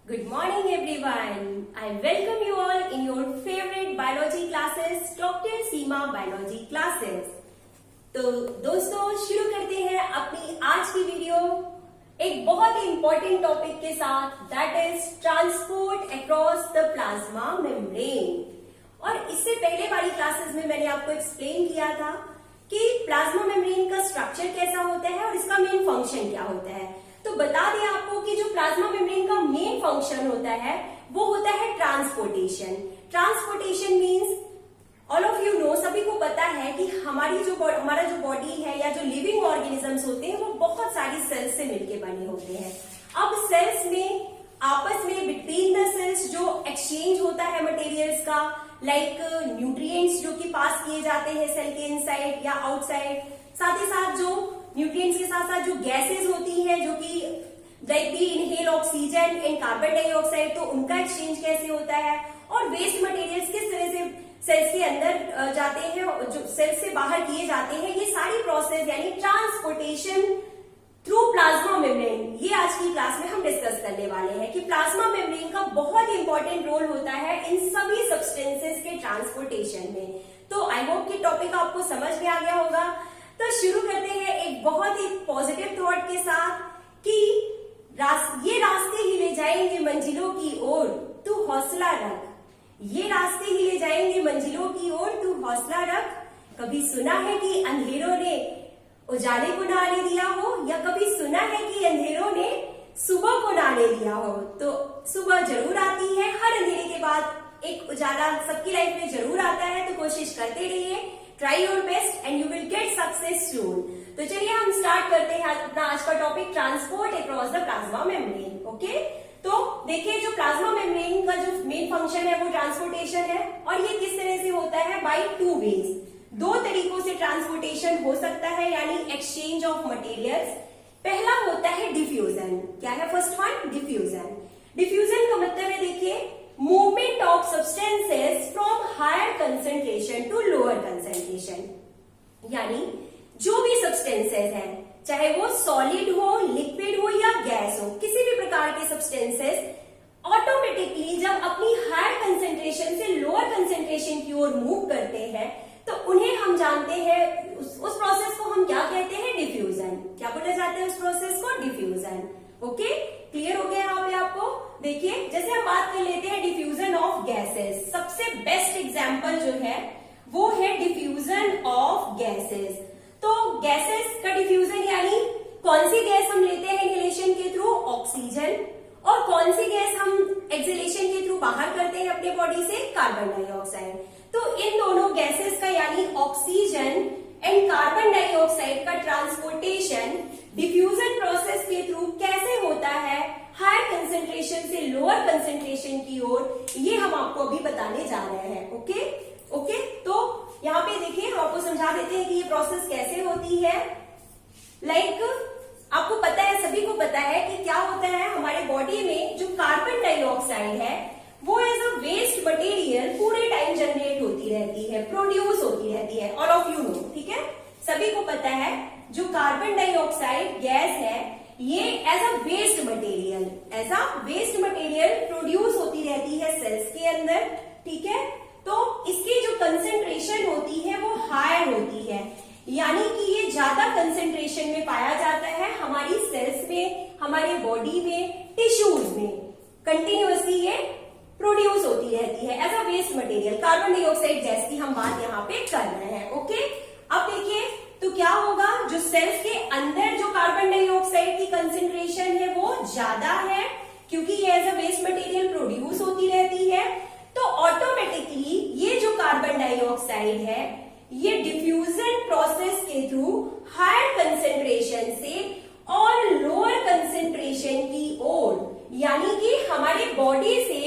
Good morning everyone. I welcome you all in your favorite biology classes, Dr. Seema Biology classes. तो दोस्तों शुरू करते हैं अपनी आज की वीडियो एक बहुत ही इंपॉर्टेंट टॉपिक के साथ, that is transport across the plasma membrane. और इससे पहले वाली क्लासेस में मैंने आपको एक्सप्लेन किया था कि प्लाज्मा मेम्ब्रेन का स्ट्रक्चर कैसा होता है और इसका मेन फंक्शन क्या होता है। तो बता दें आपको कि जो प्लाज्मा मेम्ब्रेन का मेन फंक्शन होता है वो होता है transportation. Transportation means all of you know, सभी को पता है कि हमारा जो बॉडी है या जो लिविंग ऑर्गेनिजम्स होते हैं वो बहुत सारी सेल्स से मिलकर बने होते हैं। अब सेल्स में आपस में बिटवीन द सेल्स जो एक्सचेंज होता है मटेरियल्स का, लाइक न्यूट्रिएंट्स जो कि पास किए जाते हैं सेल के इनसाइड या आउटसाइड, साथ ही साथ जो न्यूट्रिएंट्स के साथ साथ जो गैसेज होती हैं जो कि like we inhale oxygen and carbon dioxide, तो उनका एक्सचेंज कैसे होता है और वेस्ट मटेरियल्स किस तरह से सेल्स के अंदर जाते हैं, जो सेल्स से बाहर किए जाते हैं, ये सारी प्रोसेस यानी ट्रांसपोर्टेशन थ्रू प्लाज्मा मेम्ब्रेन, ये आज की क्लास में हम डिस्कस करने वाले हैं कि प्लाज्मा मेम्ब्रेन का बहुत ही इंपॉर्टेंट रोल होता है इन सभी सब्सटेंसेस के ट्रांसपोर्टेशन में। तो आई होप कि टॉपिक आपको समझ में आ गया होगा। तो शुरू करते हैं एक बहुत ही पॉजिटिव थॉट के साथ कि ये रास्ते ही ले जाएंगे मंजिलों की ओर, तू हौसला रख। ये रास्ते ही ले जाएंगे मंजिलों की ओर, तू हौसला रख। कभी सुना है कि अंधेरों ने उजाले को ना आने दिया हो, या कभी सुना है कि अंधेरों ने सुबह को ना आने दिया हो। तो सुबह जरूर आती है, हर अंधेरे के बाद एक उजाला सबकी लाइफ में जरूर आता है। तो कोशिश करते रहिए, try your best and you will get success soon. तो चलिए हम स्टार्ट करते हैं अपना आज का topic, transport across the plasma membrane. Okay, तो देखिए जो प्लाज्मा मेम्ब्रेन का जो मेन फंक्शन है वो ट्रांसपोर्टेशन है, और ये किस तरह से होता है, बाय टू वेज। दो तरीकों से ट्रांसपोर्टेशन हो सकता है, यानी एक्सचेंज ऑफ मटेरियल्स। पहला होता है डिफ्यूजन। क्या है फर्स्ट वन? डिफ्यूजन। डिफ्यूजन का मतलब है, देखिए, movement of substances from higher concentration to lower concentration. यानी जो भी सब्सटेंसेस हैं, चाहे वो सॉलिड हो, लिक्विड हो या गैस हो, किसी भी प्रकार के सब्सटेंसेस ऑटोमेटिकली जब अपनी हायर कंसेंट्रेशन से लोअर कंसेंट्रेशन की ओर मूव करते हैं तो उन्हें हम जानते हैं, उस प्रोसेस को हम क्या कहते हैं? डिफ्यूजन। क्या बोला जाता है उस प्रोसेस को? डिफ्यूजन। ओके, क्लियर हो गया यहाँ पे आपको? देखिए, जैसे हम बात कर लेते हैं डिफ्यूजन ऑफ गैसेस। सबसे बेस्ट एग्जांपल जो है वो है डिफ्यूजन ऑफ गैसेस। तो गैसेस का डिफ्यूजन यानी कौन सी गैस हम लेते हैं इनहेलेशन के थ्रू? ऑक्सीजन। और कौन सी गैस हम एक्सहेलेशन के थ्रू बाहर करते हैं अपने बॉडी से? Carbon dioxide. तो इन दोनों गैसेस का यानी ऑक्सीजन एंड कार्बन डाइऑक्साइड का ट्रांसपोर्टेशन डिफ्यूजन प्रोसेस के थ्रू कैसे होता है हायर कंसेंट्रेशन से लोअर कंसेंट्रेशन की ओर, ये हम आपको अभी बताने जा रहे हैं। ओके ओके, तो यहाँ पे देखिए हम आपको समझा देते हैं कि ये प्रोसेस कैसे होती है। लाइक आपको पता है, सभी को पता है कि क्या होता है हमारे बॉडी में जो कार्बन डाइऑक्साइड है वो एज अ वेस्ट मटेरियल पूरे टाइम जनरेट होती रहती है, प्रोड्यूस होती रहती है। ऑल ऑफ यू नो, ठीक है, सभी को पता है जो कार्बन डाइऑक्साइड गैस है ये as a waste material produce होती रहती है सेल्स के अंदर, ठीक है। तो इसकी जो कंसेंट्रेशन होती है वो हायर होती है, यानी कि ये ज्यादा कंसेंट्रेशन में पाया जाता है हमारी सेल्स में, हमारे बॉडी में, टिश्यूज में कंटिन्यूअसली ये प्रोड्यूस होती रहती है as a waste material. Carbon dioxide gas की हम बात यहाँ पे कर रहे हैं। ओके, अब देखिए तो क्या होगा, जो सेल्स के अंदर जो कार्बन डाइऑक्साइड की कंसेंट्रेशन है वो ज्यादा है, क्योंकि ये as a waste material produce होती रहती है। तो ऑटोमेटिकली ये जो कार्बन डाइऑक्साइड है ये डिफ्यूजन प्रोसेस के थ्रू हायर कंसेंट्रेशन से और लोअर कंसेंट्रेशन की ओर, यानी कि हमारे बॉडी से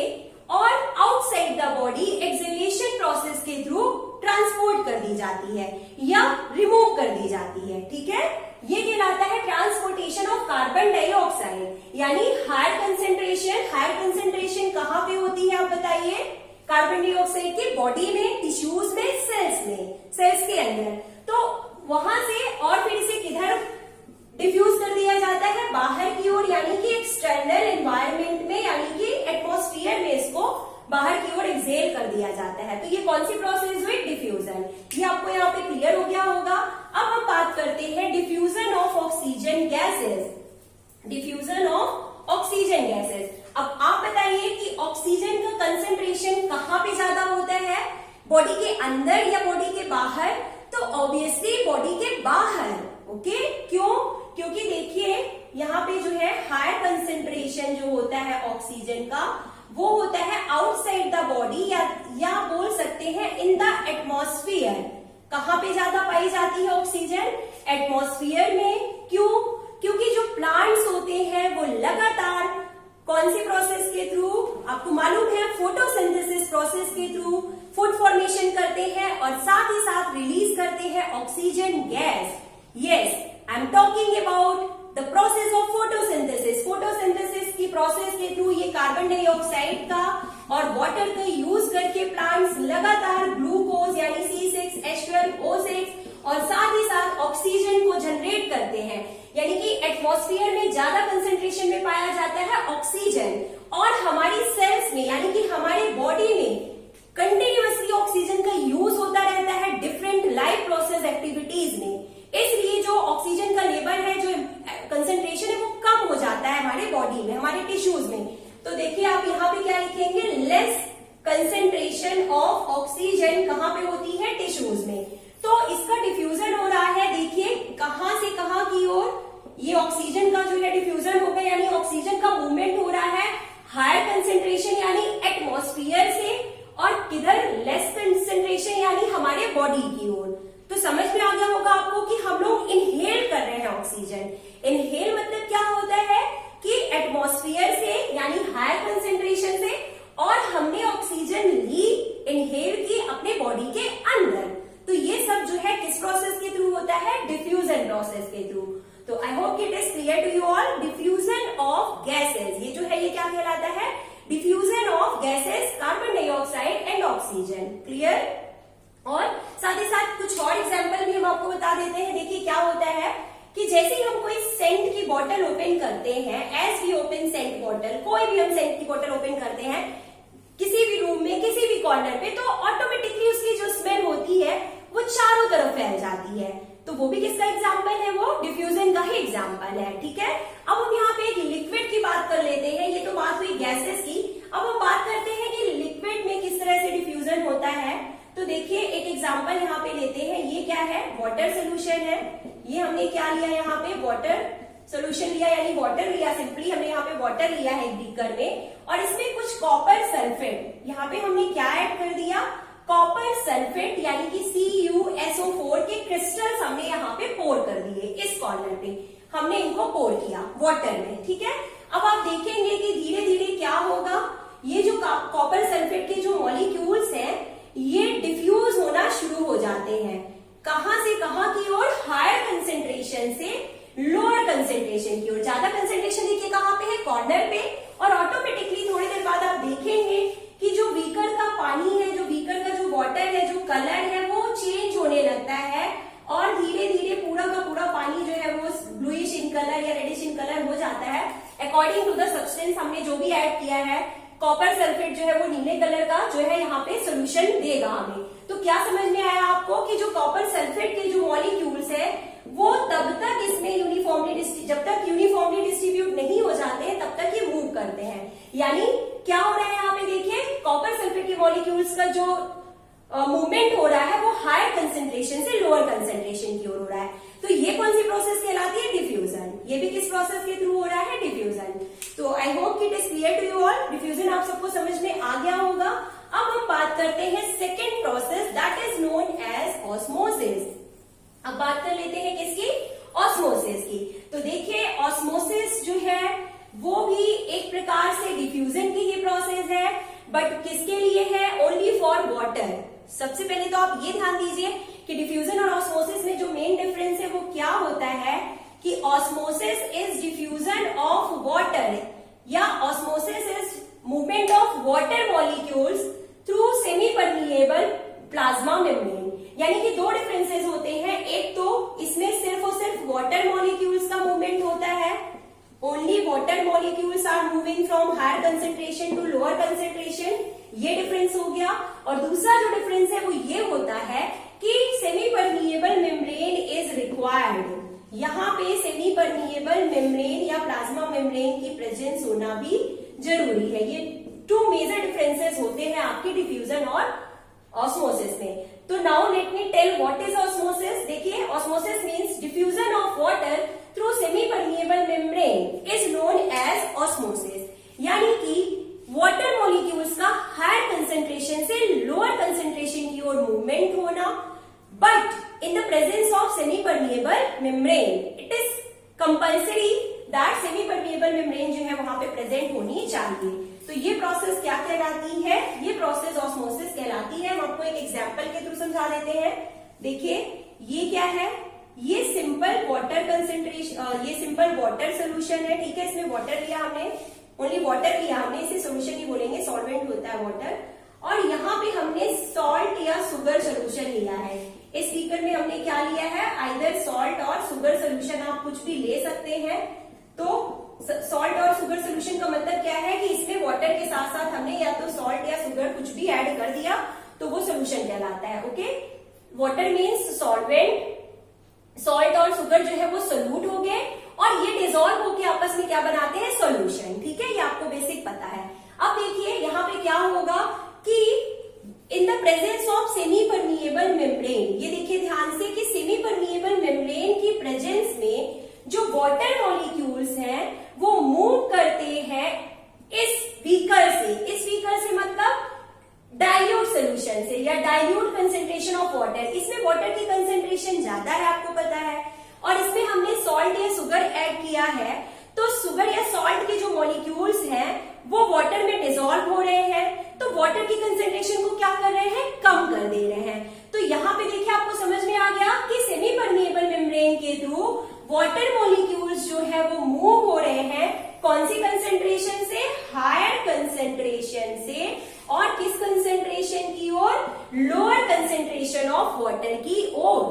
और outside the body exhalation process के थ्रू ट्रांसपोर्ट कर दी जाती है या रिमूव कर दी जाती है, ठीक है। ये कहलाता है ट्रांसपोर्टेशन ऑफ कार्बन डाइऑक्साइड, यानी हायर कंसेंट्रेशन कहाँ पे होती है आप बताइए? कार्बन डाइऑक्साइड की बॉडी में, टिश्यूज में, सेल्स के अंदर। तो वहां से और फिर इसे किधर डिफ्यूज कर दिया जाता है? बाहर की ओर, यानी कि एक्सटर्नल एनवायरमेंट में, यानी कि बाहर की ओर एक्सेल कर दिया जाता है। तो ये कौन सी प्रोसेस हुई? डिफ्यूजन। ये आपको यहाँ पे क्लियर हो गया होगा। अब हम बात करते हैं diffusion of oxygen gases. Diffusion of oxygen gases. अब आप बताइए कि ऑक्सीजन का कंसेंट्रेशन कहाँ पे ज्यादा होता है, बॉडी के अंदर या बॉडी के बाहर? तो ऑब्वियसली बॉडी के बाहर। ओके, क्यों? क्योंकि देखिए यहाँ पे जो है हायर कंसेंट्रेशन जो होता है ऑक्सीजन का वो होता है आउटसाइड द बॉडी या बोल सकते हैं इन द एटमॉस्फेयर। कहाँ पे ज्यादा पाई जाती है ऑक्सीजन? एटमॉस्फेयर में। क्यों? क्योंकि जो प्लांट्स होते हैं वो लगातार कौन सी प्रोसेस के थ्रू? आपको मालूम है फोटोसिंथेसिस प्रोसेस के थ्रू फूड फॉर्मेशन करते हैं और साथ ही साथ रिलीज करते हैं oxygen gas. Yes, I am talking about the process of photosynthesis. Photosynthesis की प्रोसेस के थ्रू ये कार्बन डाइऑक्साइड का और वाटर का यूज करके प्लांट्स लगातार ग्लूकोज यानी C6H12O6 और साथ ही साथ ऑक्सीजन को जनरेट करते हैं। यानी कि एटमॉस्फेयर में ज्यादा कंसेंट्रेशन में पाया जाता है ऑक्सीजन और हमारी सेल्स में यानी कि हमारे बॉडी में कंटिन्यूअसली ऑक्सीजन का यूज होता रहता है डिफरेंट लाइफ प्रोसेस एक्टिविटीज में। इसलिए जो ऑक्सीजन का लेवल है, जो कंसेंट्रेशन है, वो कम हो जाता है हमारे बॉडी में, हमारे टिश्यूज में। तो देखिए आप यहाँ पे क्या लिखेंगे? लेस कंसेंट्रेशन ऑफ ऑक्सीजन कहाँ पे होती है? टिश्यूज में। तो इसका डिफ्यूजन हो रहा है, देखिए कहां से कहां की ओर? ये ऑक्सीजन का जो है डिफ्यूजन हो गया, यानी ऑक्सीजन का मूवमेंट हो रहा है हायर कंसेंट्रेशन यानी एटमॉस्फेयर से और किधर? लेस कंसेंट्रेशन यानी हमारे बॉडी की ओर। तो समझ में आ गया होगा आपको कि हम लोग इनहेल कर रहे हैं ऑक्सीजन। इनहेल मतलब क्या होता है कि एटमॉस्फेयर से यानी हायर कंसेंट्रेशन से और हमने ऑक्सीजन ली, इनहेल की अपने बॉडी के अंदर। तो ये सब जो है किस प्रोसेस के थ्रू होता है? डिफ्यूजन प्रोसेस के थ्रू। तो I hope it is clear to you all. Diffusion of gases, ये जो है ये क्या कहलाता है? Diffusion of gases, carbon dioxide and oxygen. Clear? और साथ ही साथ कुछ और एग्जाम्पल भी हम आपको बता देते हैं। देखिए क्या होता है कि जैसे ही हम कोई सेंट की बोतल ओपन करते हैं, as we open scent bottle, कोई भी हम सेंट की बोतल ओपन करते हैं किसी भी रूम में, किसी भी कॉर्नर पे, तो ऑटोमेटिकली उसकी जो स्मेल होती है वो चारों तरफ फैल जाती है। तो वो भी किसका एग्जाम्पल है? वो डिफ्यूजन का ही एग्जाम्पल है। ठीक है, अब हम यहाँ पे एक लिक्विड की बात कर लेते हैं। ये तो बात हुई गैसेस की। अब हम बात करते हैं कि लिक्विड में किस तरह से डिफ्यूजन होता है। तो देखिए एक एग्जाम्पल यहाँ पे लेते हैं। ये क्या है? वाटर सोल्यूशन है। ये हमने क्या लिया यहाँ पे? वाटर सोल्यूशन लिया, यानी वाटर लिया। सिंपली हमने यहाँ पे वाटर लिया है एक बीकर में और इसमें कुछ कॉपर सल्फेट, यहाँ पे हमने क्या ऐड कर दिया? कॉपर सल्फेट यानी कि CuSO4 के क्रिस्टल्स हमने यहाँ पे पोर कर दिए। इस कॉर्नर पे हमने इनको पोर किया वाटर में। ठीक है, अब आप देखेंगे कि धीरे धीरे क्या होगा, ये जो कॉपर सल्फेट के जो मॉलिक्यूल्स हैं ये डिफ्यूज होना शुरू हो जाते हैं। कहां से कहां की ओर? हायर कंसेंट्रेशन से लोअर कंसेंट्रेशन की ओर। ज्यादा कंसेंट्रेशन देखिए कहां पे है? कॉर्नर पे। और ऑटोमेटिकली थोड़ी देर बाद आप देखेंगे कि जो बीकर का पानी है, जो बीकर का जो वाटर है, जो कलर है वो चेंज होने लगता है और धीरे धीरे पूरा का पूरा पानी जो है वो ब्लूइश इन कलर या रेडिश इन कलर हो जाता है। अकॉर्डिंग टू द सब्सटेंस हमने जो भी ऐड किया है, कॉपर सल्फेट जो है वो नीले कलर का जो है यहाँ पे सोल्यूशन देगा हमें। तो क्या समझ में आया आपको कि जो कॉपर सल्फेट के जो मॉलिक्यूल्स है वो तब तक इसमें यूनिफॉर्मली, जब तक यूनिफॉर्मली डिस्ट्रीब्यूट नहीं हो जाते हैं तब तक ये मूव करते हैं। यानी क्या हो रहा है यहाँ पे? देखिए कॉपर सल्फेट के मॉलिक्यूल्स का जो मूवमेंट हो रहा है वो हायर कंसेंट्रेशन से लोअर कंसेंट्रेशन की ओर हो रहा है। तो ये कौन सी प्रोसेस कहलाती है? डिफ्यूजन। ये भी किस प्रोसेस के थ्रू हो रहा है? डिफ्यूजन। तो I hope it is clear to you all. Diffusion आप सबको समझ में आ गया होगा। अब हम बात करते हैं second process, that is known as osmosis. अब बात कर लेते हैं किसकी? ऑस्मोसिस की। तो देखिए ऑस्मोसिस जो है वो भी एक प्रकार से डिफ्यूजन की ही प्रोसेस है, बट किसके लिए है? Only for water. सबसे पहले तो आप ये ध्यान दीजिए कि डिफ्यूजन और ऑस्मोसिस में जो मेन डिफरेंस है वो क्या होता है कि osmosis is diffusion of water या osmosis is movement of water molecules through semi permeable plasma membrane. यानी कि दो डिफरेंसेस होते हैं। एक तो इसमें सिर्फ और सिर्फ वाटर मॉलिक्यूल्स का मूवमेंट होता है, only water molecules are moving moving from higher concentration to lower concentration, ये डिफरेंस हो गया। और दूसरा जो डिफरेंस है वो ये होता है कि semi permeable membrane is required. यहाँ पे सेमी परमिएबल मेम्ब्रेन या प्लाज्मा मेम्ब्रेन की प्रेजेंस होना भी जरूरी है। ये टू मेजर डिफरेंसेस होते हैं आपके डिफ्यूजन और ऑस्मोसिस में। तो now let me tell what is osmosis. देखिए, osmosis means diffusion of water through semi permeable membrane is known as osmosis, यानी कि वाटर मॉलिक्यूल्स का हायर कंसेंट्रेशन से लोअर कंसेंट्रेशन की ओर मूवमेंट होना, but in the presence of semi permeable membrane it is compulsory that semi permeable membrane जो है वहां पे प्रेजेंट होनी चाहिए। तो ये प्रोसेस क्या कहलाती है? ये प्रोसेस ऑस्मोसिस कहलाती है। हम आपको एक एग्जांपल के थ्रू समझा देते हैं। देखिए, ये क्या है? ये सिंपल वाटर कंसेंट्रेशन, ये सिंपल वाटर सोल्यूशन है। ठीक है, इसमें वाटर लिया हमने, ओनली वाटर लिया हमने, इसे सोल्यूशन ही बोलेंगे, सॉल्वेंट होता है वाटर। और यहाँ पे हमने सॉल्ट या शुगर सोल्यूशन लिया है। इस बीकर में हमने क्या लिया है? आइदर सॉल्ट और शुगर सोल्यूशन, आप कुछ भी ले सकते हैं। तो सॉल्ट और शुगर सोल्यूशन का मतलब क्या है कि इसमें वाटर के साथ साथ हमने या तो सॉल्ट या शुगर कुछ भी ऐड कर दिया तो वो सोल्यूशन कहलाता है। Okay, water means solvent, salt और शुगर जो है वो सोल्यूट हो गए और ये डिसॉल्व होके आपस में क्या बनाते हैं? सॉल्यूशन। ठीक है, ये आपको बेसिक पता है। अब देखिए यहाँ पे क्या होगा कि इन the presence of semi permeable membrane, ये देखिए ध्यान से कि सेमी परमिएबल मेम्ब्रेन की प्रेजेंस में जो वाटर मॉलिक्यूल्स हैं वो मूव करते हैं इस बीकर से। इस बीकर से मतलब डाइल्यूट सोल्यूशन से या डाइल्यूट कंसेंट्रेशन ऑफ वाटर। इसमें वाटर की कंसेंट्रेशन ज्यादा है, आपको पता है, और इसमें हमने सॉल्ट या शुगर ऐड किया है। तो शुगर या सॉल्ट के जो मॉलिक्यूल्स हैं वो वाटर में डिसॉल्व हो रहे हैं, तो वाटर की कंसेंट्रेशन को क्या कर रहे हैं? कम कर दे रहे हैं। तो यहाँ पे देखिए आपको समझ में आ गया कि सेमी परमिएबल मेम्ब्रेन के थ्रू वाटर मॉलिक्यूल्स जो है वो मूव हो रहे हैं कौन सी कंसेंट्रेशन से? हायर कंसेंट्रेशन से। और किस कंसेंट्रेशन की ओर? लोअर कंसेंट्रेशन ऑफ वाटर की ओर।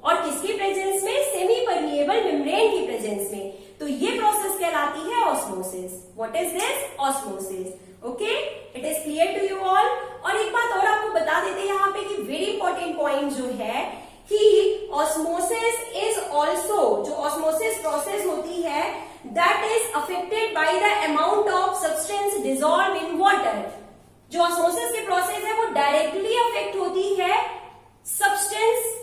और किसकी प्रेजेंस में? सेमी परमिएबल मेम्ब्रेन की प्रेजेंस में। तो ये प्रोसेस कहलाती है osmosis. What is this? Osmosis. Okay, it is clear to you all. और एक बात और आपको बता देते हैं यहाँ पे कि वेरी इंपॉर्टेंट पॉइंट जो है कि ऑस्मोसिस इज ऑल्सो, जो ऑस्मोसिस प्रोसेस होती है that is affected by the amount of substance dissolve in water. जो ऑस्मोसिस की प्रोसेस है वो डायरेक्टली अफेक्ट होती है सब्सटेंस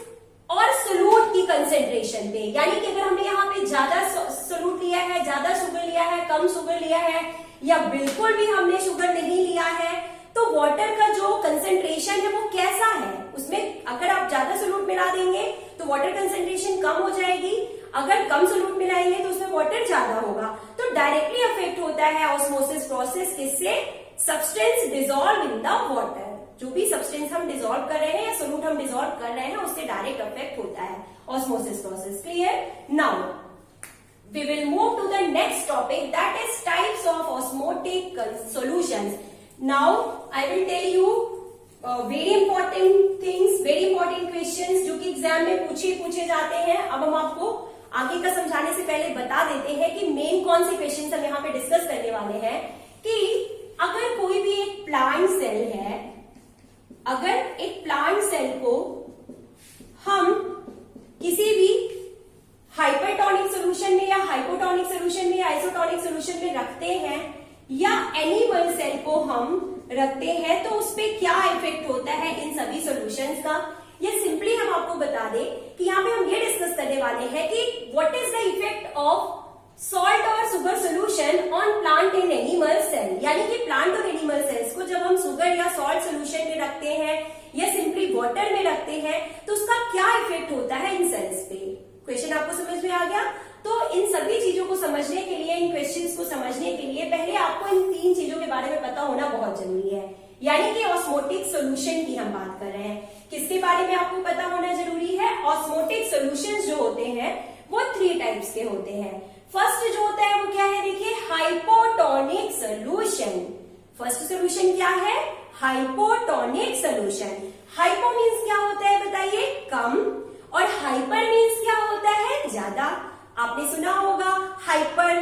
और सोल्यूट की कंसेंट्रेशन पे। यानी कि अगर हमने यहाँ पे ज्यादा सोल्यूट लिया है, ज्यादा शुगर लिया है, कम शुगर लिया है, या बिल्कुल भी हमने शुगर नहीं लिया है, तो वाटर का जो कंसेंट्रेशन है वो कैसा है? उसमें अगर आप ज्यादा सोल्यूट मिला देंगे तो वाटर कंसेंट्रेशन कम हो जाएगी, अगर कम सोल्यूट मिलाएंगे तो उसमें वाटर ज्यादा होगा। तो डायरेक्टली अफेक्ट होता है ऑस्मोसिस प्रोसेस किससे? Substance dissolve in the water. जो भी सब्सटेंस हम डिसॉल्व कर रहे हैं या सोल्यूट हम डिसॉल्व कर रहे हैं उससे डायरेक्ट अफेक्ट होता है osmosis process. Clear? Now we will move to the next topic, that is types of osmotic solutions. Now I will tell you very important things, very important questions जो कि exam में पूछे जाते हैं। अब हम आपको आगे का समझाने से पहले बता देते हैं कि मेन कौन से क्वेश्चन हम यहाँ पे डिस्कस करने वाले हैं। कि अगर कोई भी एक प्लांट सेल है, अगर एक प्लांट सेल को हम किसी भी हाइपरटोनिक सोल्यूशन में या हाइपोटोनिक सोल्यूशन में या आइसोटोनिक सोल्यूशन में रखते हैं या एनिमल सेल को हम रखते हैं तो उस पर क्या इफेक्ट होता है इन सभी सॉल्यूशंस का, ये सिंपली हम आपको बता दें कि यहाँ पे हम ये डिस्कस करने वाले हैं कि what is the effect of salt और sugar solution on plant and animal cell. यानी कि प्लांट और एनिमल सेल्स को जब हम शुगर या सॉल्ट सोल्यूशन में रखते हैं या सिंपली वाटर में रखते हैं तो उसका क्या इफेक्ट होता है इन सेल्स पे। क्वेश्चन आपको समझ में आ गया? तो इन सभी चीजों को समझने के लिए, इन क्वेश्चंस को समझने के लिए पहले आपको इन तीन चीजों के बारे में पता होना बहुत जरूरी है। यानी कि ऑस्मोटिक सोल्यूशन की हम बात कर रहे हैं। किसके बारे में आपको पता होना जरूरी है? ऑस्मोटिक सोल्यूशंस जो होते हैं वो 3 टाइप्स के होते हैं। फर्स्ट जो होता है वो क्या है? देखिए, हाइपोटोनिक सोल्यूशन। फर्स्ट सोल्यूशन क्या है? Hypotonic solution. हाइपो मीन्स क्या होता है बताइए? कम, और हाइपर मीन्स क्या होता है? ज्यादा। आपने सुना होगा hyper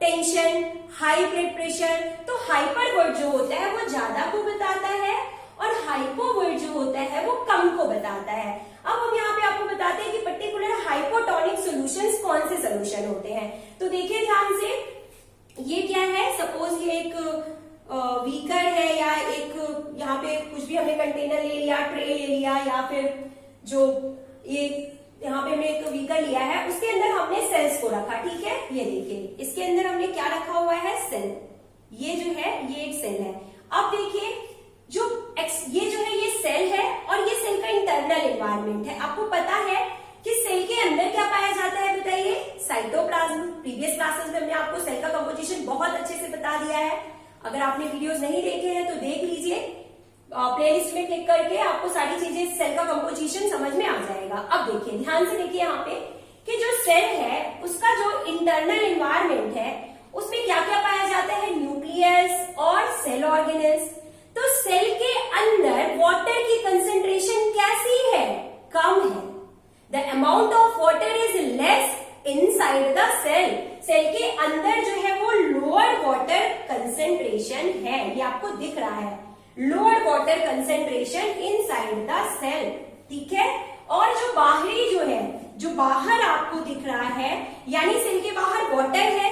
tension, high blood pressure. तो हाइपर वर्ड जो होता है वो ज्यादा को बताता है और हाइपो वर्ड जो होता है वो कम को बताता है। अब हम यहाँ पे आपको बताते हैं कि पर्टिकुलर हाइपोटोनिक सॉल्यूशंस कौन से सॉल्यूशन होते हैं। तो देखिए ध्यान से, ये क्या है, सपोज ये एक बीकर है या एक यहाँ पे कुछ भी हमने कंटेनर ले लिया, ट्रे ले लिया, या फिर जो ये यहाँ पे हमने एक बीकर लिया है, उसके अंदर हमने सेल्स को रखा। ठीक है, ये देखिए इसके अंदर हमने क्या रखा हुआ है, सेल। ये जो है ये एक सेल है। अब देखिए ये जो है ये सेल है और ये सेल का इंटरनल एनवायरनमेंट है। आपको पता है कि सेल के अंदर क्या पाया जाता है, बताइए, साइटोप्लाज्म। प्रीवियस क्लासेस में हमने आपको सेल का कंपोजिशन बहुत अच्छे से बता दिया है। अगर आपने वीडियोस नहीं देखे हैं तो देख लीजिए, प्लेलिस्ट में क्लिक करके आपको सारी चीजें, सेल का कंपोजिशन समझ में आ जाएगा। अब देखिए, ध्यान से देखिए यहाँ पे कि जो सेल है उसका जो इंटरनल एनवायरनमेंट है उसमें क्या क्या पाया जाता है, न्यूक्लियस और सेल ऑर्गेनेल्स। तो सेल के अंदर वाटर की कंसेंट्रेशन कैसी है, कम है। The amount of water is less inside the cell. Cell के अंदर जो है वो लोअर वाटर कंसेंट्रेशन है, ये आपको दिख रहा है, lower water concentration inside the cell. ठीक है, और जो बाहरी जो है, जो बाहर आपको दिख रहा है, यानी सेल के बाहर वाटर है।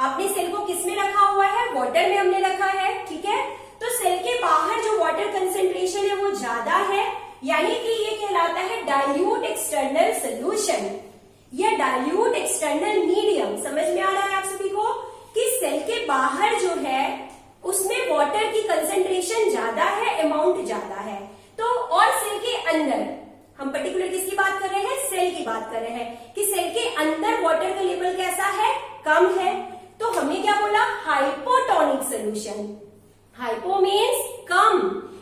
आपने सेल को किस में रखा हुआ है, वाटर में हमने रखा है। ठीक है, तो सेल के बाहर जो वाटर कंसेंट्रेशन है वो ज्यादा है, यानी कि ये कहलाता है डाइल्यूट एक्सटर्नल सोल्यूशन या डाइल्यूट एक्सटर्नल मीडियम। समझ में आ रहा है आप सभी को कि सेल के बाहर जो है उसमें वाटर की कंसेंट्रेशन ज्यादा है, अमाउंट ज्यादा है। तो और सेल के अंदर, हम पर्टिकुलर किसकी बात कर रहे हैं, सेल की बात कर रहे हैं कि सेल के अंदर वाटर का लेवल कैसा है, कम है। तो हमने क्या बोला, हाइपोटोनिक सोल्यूशन। हाइपो मीन्स कम,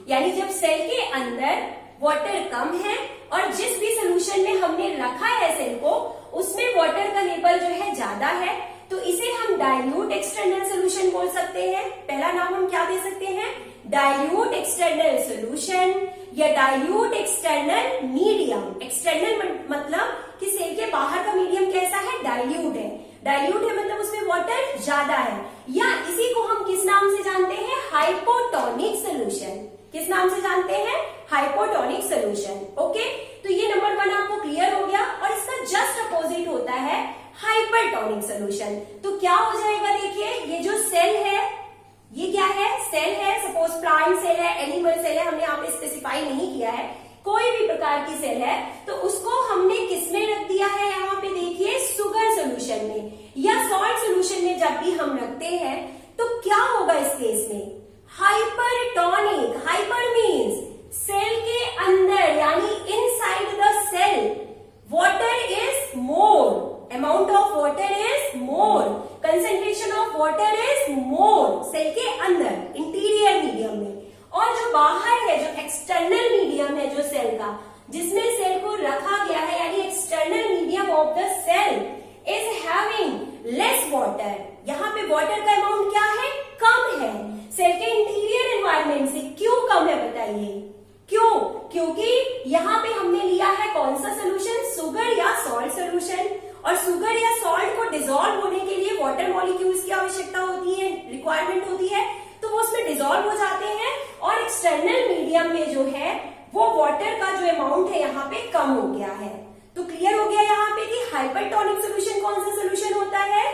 यानी जब सेल के अंदर वाटर कम है और जिस भी सोल्यूशन में हमने रखा है सेल को उसमें वाटर का लेवल जो है ज्यादा है, तो इसे हम डाइल्यूट एक्सटर्नल सोल्यूशन बोल सकते हैं। पहला नाम हम क्या दे सकते हैं, डाइल्यूट एक्सटर्नल सोल्यूशन या डाइल्यूट एक्सटर्नल मीडियम। एक्सटर्नल मतलब कि सेल के बाहर का मीडियम कैसा है, डाइल्यूट है। डाइल्यूट है मतलब उसमें वाटर ज्यादा है, या इसी को हम किस नाम से जानते हैं, हाइपोटोनिक सोल्यूशन। किस नाम से जानते हैं, हाइपोटोनिक सोल्यूशन। ओके, तो ये नंबर 1 आपको क्लियर हो गया। और इसका जस्ट अपोजिट होता है हाइपरटोनिक सोल्यूशन। तो क्या हो जाएगा, देखिए ये जो सेल है, ये क्या है, सेल है। सपोज प्लांट सेल है, एनिमल सेल है, हमने यहाँ पे स्पेसिफाई नहीं किया है, कोई भी प्रकार की सेल है, तो उसको हमने किसमें रख दिया है, यहाँ पे देखिए सुगर सोल्यूशन में या सॉल्ट सोल्यूशन में। जब भी हम रखते हैं तो क्या होगा इस केस में, हाइपरटोनिक। हाइपर मीन्स सेल के अंदर, यानी inside the cell water is more, amount of water is more, concentration of water is more cell के अंदर, इंटीरियर मीडियम में। और जो बाहर है, जो एक्सटर्नल मीडियम है जो सेल का, जिसमें सेल को रखा गया है, यानी external medium of the cell is having less water. यहाँ पे वाटर का अमाउंट क्या है, कम है सेल के इंटीरियर एनवायरमेंट से। क्यों कम है बताइए, क्यों, क्योंकि यहाँ पे हमने लिया है कौन सा सोल्यूशन, सुगर या सॉल्ट सोल्यूशन। और सुगर या सॉल्ट को डिसॉल्व होने के लिए वाटर मॉलिक्यूल्स की आवश्यकता होती है, रिक्वायरमेंट होती है, तो वो उसमें डिसॉल्व हो जाते हैं। और एक्सटर्नल मीडियम में जो है वो वाटर का जो अमाउंट है यहाँ पे कम हो गया है। तो क्लियर हो गया यहाँ पे कि हाइपरटोनिक सोल्यूशन कौन सा सोल्यूशन होता है,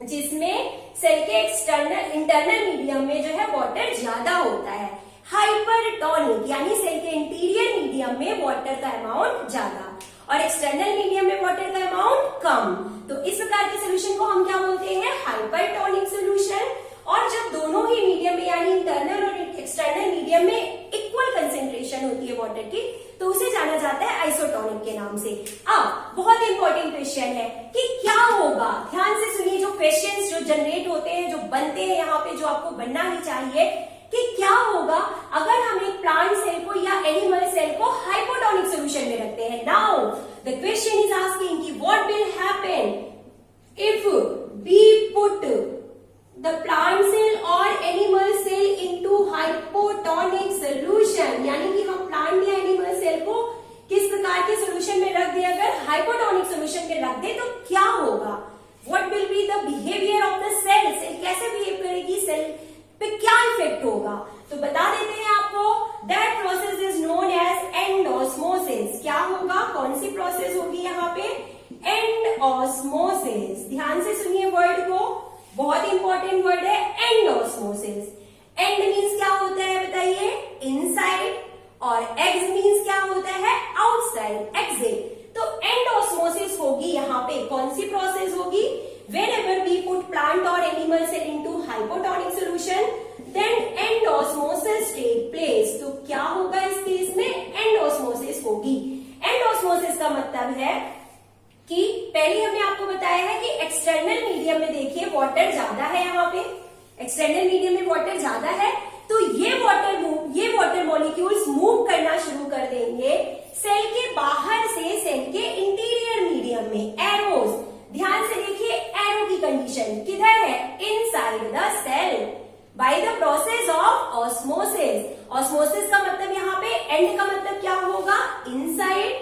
जिसमें सेल के एक्सटर्नल इंटरनल मीडियम में जो है वाटर ज्यादा होता है। हाइपरटोनिक यानी सेल के इंटीरियर मीडियम में वाटर का अमाउंट ज्यादा और एक्सटर्नल मीडियम में वाटर का अमाउंट कम। तो इस प्रकार के सोल्यूशन को हम क्या बोलते हैं, हाइपरटोनिक सोल्यूशन। और जब दोनों ही मीडियम में, यानी इंटरनल और एक्सटर्नल मीडियम में इक्वल कंसेंट्रेशन होती है वाटर की, तो उसे जाना जाता है आइसोटोनिक के नाम से। अब बहुत इंपॉर्टेंट क्वेश्चन है कि क्या होगा, ध्यान से सुनिए, जो क्वेश्चंस जो जनरेट होते हैं, जो बनते हैं यहाँ पे, जो आपको बनना ही चाहिए कि क्या होगा अगर हम एक प्लांट सेल को या एनिमल सेल को हाइपोटोनिक सोल्यूशन में रखते हैं। Now the question is asking कि what will happen if we put the plant cell or animal cell into hypotonic solution, यानी कि हम प्लांट या एनिमल सेल को किस प्रकार के सोल्यूशन में रख दे, अगर हाइपोटोनिक सोल्यूशन में रख दे तो क्या होगा। What will be the behaviour of the cell, cell कैसे बिहेव करेगी, सेल पे क्या इफेक्ट होगा। तो बता देते हैं आपको, that process is known as endosmosis. क्या होगा, कौन सी प्रोसेस होगी यहाँ पे, एंडोस्मोसिस। ध्यान से सुनिए वर्ड को, बहुत इंपॉर्टेंट वर्ड है एंडोस्मोसिस। एंड मीन्स क्या होता है बताइए, इनसाइड, और एग्ज मीन्स क्या होता है, आउटसाइड, एग्जिट। तो एंडोस्मोसिस होगी यहाँ पे, कौन सी प्रोसेस होगी, whenever we put plant or animal cell into hypotonic solution then endosmosis take place। तो क्या होगा इस केस में, एंडोस्मोसिस होगी। एंडोस्मोसिस का मतलब है कि पहले हमने आपको बताया है कि एक्सटर्नल मीडियम में देखिए वाटर ज्यादा है, यहाँ पे एक्सटर्नल मीडियम में वाटर ज्यादा है, तो ये वाटर मॉलिक्यूल्स मूव करना शुरू कर देंगे सेल के बाहर से सेल के इंटीरियर मीडियम में, एरोज। ध्यान से देखिए एरो की कंडीशन किधर है, inside the cell, by the process of osmosis. Osmosis का मतलब यहाँ पे एंड का मतलब क्या होगा, inside,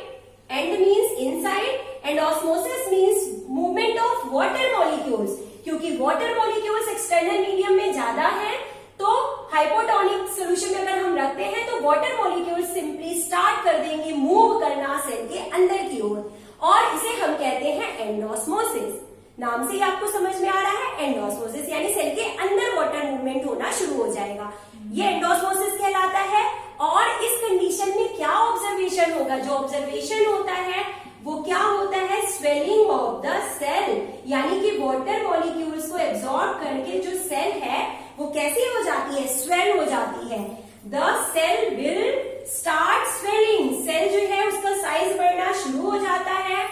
end means inside, end osmosis means movement of water molecules. क्योंकि वाटर मॉलिक्यूल्स एक्सटर्नल मीडियम में ज्यादा है, तो हाइपोटोनिक सोल्यूशन में अगर हम रखते हैं तो वाटर मॉलिक्यूल्स सिंपली स्टार्ट कर देंगे मूव करना सेल के अंदर की ओर, और इसे हम कहते हैं एंडोस्मोसिस। नाम से ही आपको समझ में आ रहा है, एंडोस्मोसिस यानी सेल के अंदर वाटर मूवमेंट होना शुरू हो जाएगा, ये एंडोस्मोसिस कहलाता है। और इस कंडीशन में क्या ऑब्जर्वेशन होगा, जो ऑब्जर्वेशन होता है वो क्या होता है, स्वेलिंग ऑफ द सेल, यानी कि वाटर मॉलिक्यूल्स को एब्सॉर्ब करके जो सेल है वो कैसी हो जाती है, स्वेल हो जाती है। The cell will start swelling, cell जो है उसका साइज बढ़ना शुरू हो जाता है,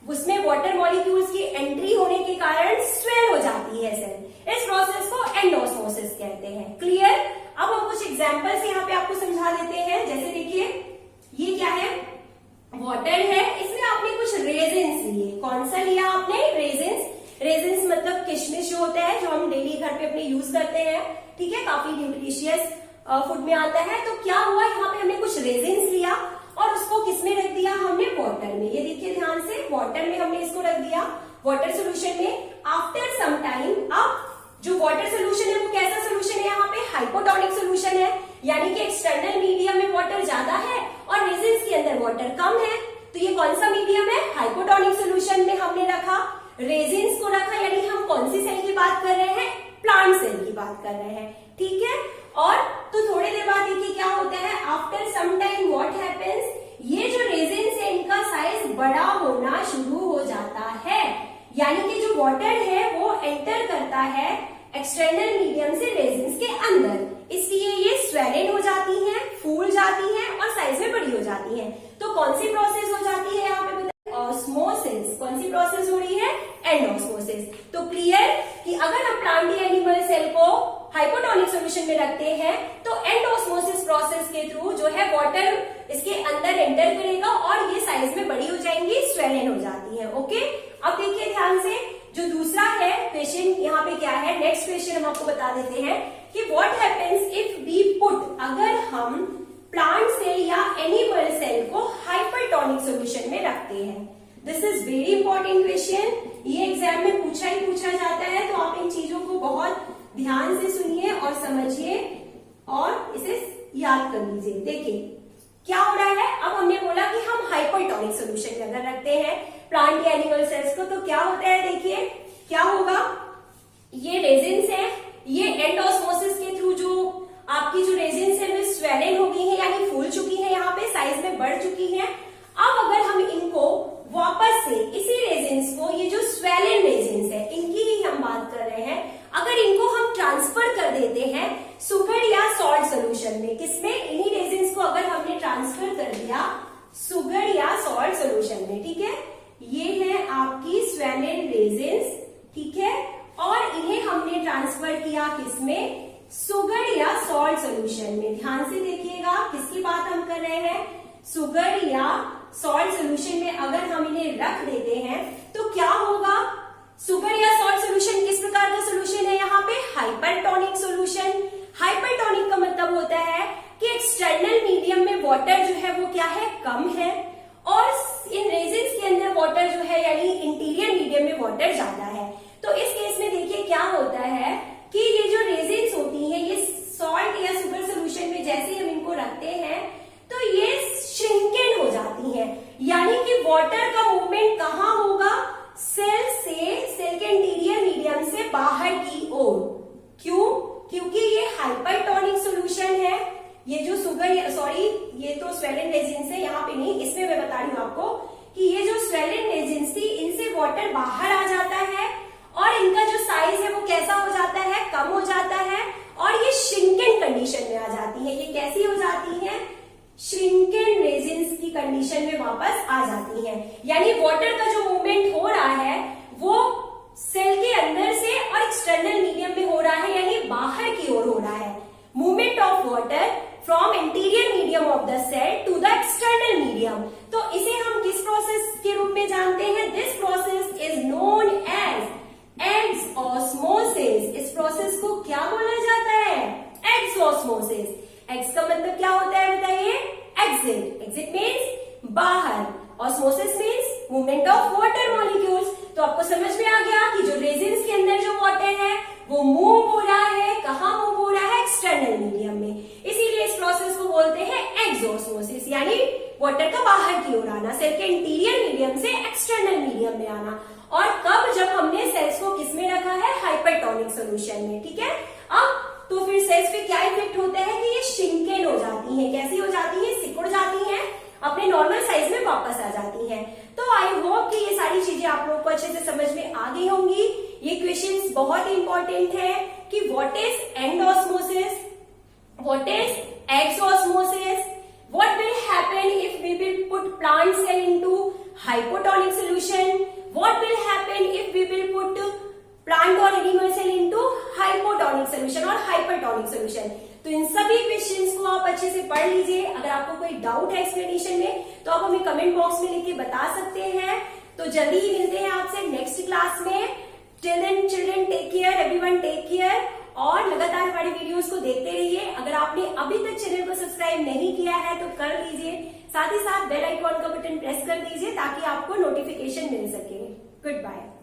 उसमें वाटर मॉलिक्यूल्स की एंट्री होने के कारण स्वेल हो जाती है सेल। इस प्रोसेस को एंडोस्मोसिस कहते हैं। क्लियर। अब हम कुछ एग्जांपल्स यहाँ पे आपको समझा देते हैं। जैसे देखिए ये क्या है, वाटर है, इसमें आपने कुछ रेजिन्स लिए। कौन सा लिया आपने, रेजिन्स। रेजिन्स मतलब किशमिश जो होता है, जो हम डेली घर पे अपने यूज करते हैं, ठीक है, काफी न्यूट्रिशियस फूड में आता है। तो क्या हुआ, यहाँ पे हमने कुछ रेजिन्स लिया और उसको किसमें रख दिया, हमने वाटर में। ये देखिए ध्यान से, वाटर में हमने इसको रख दिया, वाटर सोल्यूशन में। आफ्टर सम टाइम, अब जो वाटर सोल्यूशन है वो कैसा सोल्यूशन है, यहाँ पे हाइपोटोनिक सोल्यूशन है, यानी कि एक्सटर्नल मीडियम में वाटर ज्यादा है और रेजिन्स के अंदर वाटर कम है। तो ये कौन सा मीडियम है, हाइपोटोनिक सोल्यूशन में हमने रखा, रेजिन्स को रखा, यानी हम कौन सी सेल की बात कर रहे हैं, प्लांट सेल की बात कर रहे हैं, ठीक है। और तो थोड़ी देर बाद देखिए क्या होता है, after some time what happens, ये जो रेजिन्स है इनका साइज बड़ा होना शुरू हो जाता है, यानी कि जो वाटर है वो एंटर करता है एक्सटर्नल मीडियम से रेजिन्स के अंदर, इसलिए ये स्वेलिन हो जाती हैं, फूल जाती हैं और साइज में बड़ी हो जाती हैं। तो कौन सी प्रोसेस हो जाती है यहाँ पे बताइए, ऑस्मोसिस। कौन सी प्रोसेस हो रही है, एंडोस्मोसिस। तो क्लियर कि अगर हम प्लांट या एनिमल सेल को हाइपोटोनिक सॉल्यूशन में रखते हैं तो एंडोस्मोसिस प्रोसेस के थ्रू जो है वाटर इसके अंदर एंटर करेगा और ये साइज में बड़ी हो जाएंगी, स्वेलिन हो जाती है। ओके, अब देखिए ध्यान से, जो दूसरा है क्वेश्चन यहाँ पे क्या है, नेक्स्ट क्वेश्चन हम आपको बता देते हैं कि what happens if we put, अगर हम प्लांट सेल या एनिमल सेल को हाइपरटोनिक सॉल्यूशन में रखते हैं। This is very important question, ये एग्जाम में पूछा ही पूछा जाता है, तो आप इन चीजों को बहुत ध्यान से सुनिए और समझिए और इसे याद कर लीजिए। देखिए क्या हो रहा है, अब हमने बोला कि हम हाइपरटोनिक सॉल्यूशन में अगर रखते हैं प्लांट या एनिमल सेल्स को, तो क्या होता है, देखिए क्या होगा, ये रेजिन्स है, ये एंडोस्मोसिस के थ्रू जो आपकी जो रेजिन्स है वो स्वेलिन हो गई है, यानी फूल चुकी है, यहाँ पे साइज में बढ़ चुकी है। अब अगर हम इनको वापस से इसी रेजिन्स को, ये जो स्वेलिन रेजिन्स है इनकी ही हम बात कर रहे हैं, अगर इनको हम ट्रांसफर कर देते हैं सुगर या सॉल्ट सोल्यूशन में, किसमें, इन्हीं रेजिन्स को अगर हमने ट्रांसफर कर दिया सुगर या सॉल्ट सोल्यूशन में, ठीक है, ये है आपकी स्वेलिन रेजिन्स, ठीक है, और इन्हें हमने ट्रांसफर किया किसमें, सुगर या सॉल्ट सोल्यूशन में। ध्यान से देखिएगा किसकी बात हम कर रहे हैं, सुगर या सॉल्ट सोल्यूशन में अगर हम इन्हें रख देते हैं तो क्या होगा, सुगर या सॉल्ट सोल्यूशन किस प्रकार का सोल्यूशन है, यहाँ पे हाइपरटोनिक सोल्यूशन। हाइपरटोनिक का मतलब होता है कि एक्सटर्नल मीडियम में वाटर जो है वो क्या है, कम है, और इन रेजिन्स के अंदर वाटर जो है यानी इंटीरियर मीडियम में वाटर ज्यादा है। तो इस केस में देखिए क्या होता है कि ये जो रेजिन्स होती हैं ये सॉल्ट या सुगर सोल्यूशन में जैसे हम इनको रखते हैं तो ये श्रिंकेन हो जाती हैं, यानी कि वाटर का मूवमेंट कहाँ होगा, सेल के इंटीरियर मीडियम से बाहर की ओर। क्यों? क्योंकि ये हाइपरटोनिक सॉल्यूशन है। ये जो ये तो स्वेलिन रेजिन्स है, यहाँ पे नहीं, इसमें मैं बता रही हूँ आपको कि ये जो स्वेलिन रेजिन्स थी इनसे वाटर बाहर आ जाता है और इनका जो साइज है वो कैसा हो जाता है, कम हो जाता है और ये श्रिंकेन कंडीशन में आ जाती है। ये कैसी हो जाती है, श्रिंकेन रेजिन्स की कंडीशन में वापस आ जाती है। यानी वाटर का जो मूवमेंट हो रहा है वो सेल के अंदर से और एक्सटर्नल मीडियम में हो रहा है, यानी बाहर की ओर हो रहा है। Movement of water from interior medium of the cell to the external medium. तो इसे हम किस प्रोसेस के रूप में जानते हैं, this process is known as exosmosis. इस प्रोसेस को क्या बोला जाता है, एक्सऑस्मोसिस। एक्स का मतलब क्या होता है बताइए, एग्जिट। एग्जिट मीन्स बाहर, osmosis means movement of water molecules. तो आपको समझ में आ गया कि जो रेजिन्स के अंदर जो वाटर है वो मूव हो रहा है, कहाँ मूव हो रहा है, एक्सटर्नल मीडियम में। इसीलिए इस प्रोसेस को बोलते हैं एक्सऑस्मोसिस, यानी वाटर का बाहर की ओर आना, सेल के इंटीरियर मीडियम से एक्सटर्नल मीडियम में आना। और कब, जब हमने सेल्स को किसमें रखा है, हाइपरटोनिक सोल्यूशन में। ठीक है, अब तो फिर सेल्स पे क्या इफेक्ट होता है कि ये श्रिंकेन हो जाती हैं। कैसी हो जाती है, सिकुड़ जाती हैं, अपने नॉर्मल साइज में वापस आ जाती हैं। तो आई होप कि ये सारी चीजें आप लोगों को अच्छे से समझ में आ गई होंगी। ये क्वेश्चंस बहुत ही इंपॉर्टेंट है कि what is endosmosis, what is exosmosis, what will happen if we will put plant cell into hypotonic solution, what will happen if we will put plant और animal cell into hypotonic solution और hypertonic solution. तो इन सभी questions को आप अच्छे से पढ़ लीजिए। अगर आपको कोई डाउट है एक्सप्लेनेशन में तो आप हमें कमेंट बॉक्स में लिख के बता सकते हैं। तो जल्दी ही मिलते हैं आपसे नेक्स्ट क्लास में। Till then children take care, everyone take care और लगातार हमारी वीडियोस को देखते रहिए। अगर आपने अभी तक चैनल को सब्सक्राइब नहीं किया है तो कर लीजिए, साथ ही साथ बेल आइकॉन का बटन प्रेस कर दीजिए ताकि आपको नोटिफिकेशन मिल सके। Good bye.